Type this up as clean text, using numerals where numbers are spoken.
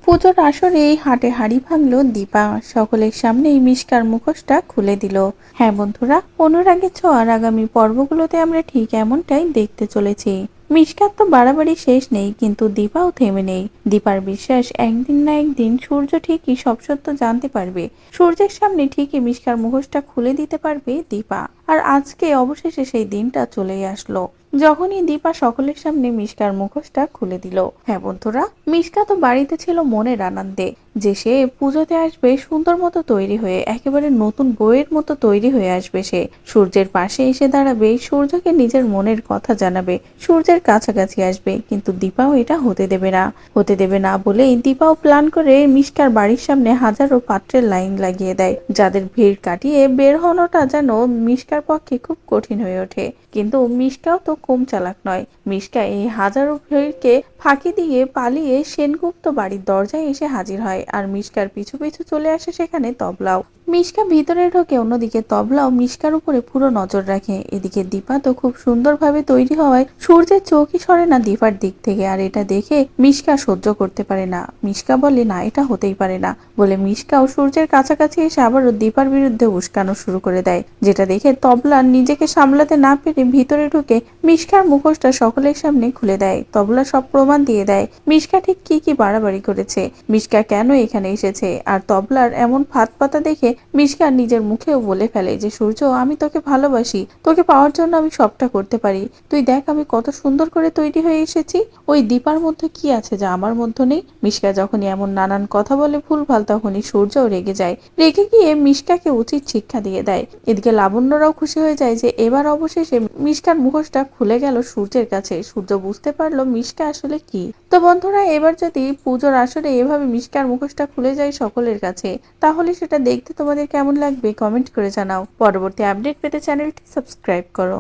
পুজোর আসরে হাটে হাড়ি ভাঙলো দীপা, সকলের সামনেই মিষ্কার মুখোশটা খুলে দিল। হ্যাঁ বন্ধুরা, অনুরাগের ছোঁয়ার আগামী পর্বগুলোতে আমরা ঠিক এমনটাই দেখতে চলেছি। মিষ্কার তো বাড়াবাড়ি শেষ নেই, কিন্তু দীপাও থেমে নেই। দীপার বিশ্বাস একদিন না একদিন সূর্য ঠিকই সব সত্য জানতে পারবে। সূর্যের সামনে ঠিকই মিষ্কার মুখোশটা খুলে দিতে পারবে দীপা। আর আজকে অবশেষে সেই দিনটা চলেই আসলো, যখনই দীপা সকলের সামনে মিষ্কার মুখোশটা খুলে দিল। হ্যাঁ বন্ধুরা, মিষ্কা তো বাড়িতে ছিল মনের আনন্দে যে সে পুজোতে আসবে সুন্দর মতো তৈরি হয়ে, একেবারে নতুন বইয়ের মতো তৈরি হয়ে আসবে। সে সূর্যের পাশে এসে দাঁড়াবে, সূর্যকে নিজের মনের কথা জানাবে, সূর্যের কাছাকাছি আসবে। কিন্তু দীপাও এটা হতে দেবে না বলেই দীপাও প্ল্যান করে মিষ্কার বাড়ির সামনে হাজারো পাত্রের লাইন লাগিয়ে দেয়, যাদের ভিড় কাটিয়ে বের হওয়াটা যেন মিষ্কার পক্ষে খুব কঠিন হয়ে ওঠে। কিন্তু মিষ্কাও তো কম চালাক নয়। মিষ্কা এই হাজারো ভিড়কে ফাঁকি দিয়ে পালিয়ে সেনগুপ্ত বাড়ির দরজায় এসে হাজির হয়, আর মিষ্কার পিছু পিছু চলে আসে সেখানে তবলাও। মিষ্কা ভিতরে ঢোকে, অন্যদিকে তবলাও মিষ্কার উপরে পুরো নজর রাখে। এদিকে দীপা তো খুব সুন্দরভাবে তৈরি হওয়ায় সূর্যের চোখই সরে না দীপার দিক থেকে। আর এটা দেখে মিষ্কা সহ্য করতে পারে না। মিষ্কা বলে, না এটা হতেই পারে না বলে মিষ্কাও সূর্যের কাছাকাছি এসে আবারও দীপার বিরুদ্ধে উস্কানো শুরু করে দেয়, যেটা দেখে তবলা নিজেকে সামলাতে না পেরে ভিতরে ঢুকে মিষ্কার মুখোশটা সকলের সামনে খুলে দেয়। তবলা সব প্রমাণ দিয়ে দেয় মিষ্কা ঠিক কি কি বাড়াবাড়ি করেছে, মিষ্কা কেন এখানে এসেছে। আর তবলার এমন ফাঁদ পাতা দেখে মিষ্কা নিজের মুখেও বলে ফেলে যে, সূর্য আমি তোকে ভালোবাসি, তোকে পাওয়ার জন্য আমি সবটা করতে পারি। তুই দেখ আমি কত সুন্দর করে তৈরি হয়ে এসেছি, ওই দীপার মধ্যে কি আছে যা আমার মধ্যে নেই। মিষ্কা যখনই এমন নানান কথা বলে ভুলভাল, তখনই সূর্যও রেগে যায়। রেগে গিয়ে মিষ্কাকে উচিত শিক্ষা দিয়ে দেয়। এদিকে লাবণ্যরাও খুশি হয়ে যায় যে এবার অবশেষে মিষ্কার মুখোশটা খুলে গেল সূর্যের কাছে। সূর্য বুঝতে পারলো মিষ্কা আসলে কি। তো বন্ধুরা, এবার যদি পুজোর আসরে এভাবে মিষ্কার মুখোশটা খুলে যায় সকলের কাছে, তাহলে সেটা দেখতে তোমাদের কেমন লাগবে কমেন্ট করে জানাও। পরবর্তী আপডেট পেতে চ্যানেলটি সাবস্ক্রাইব করো।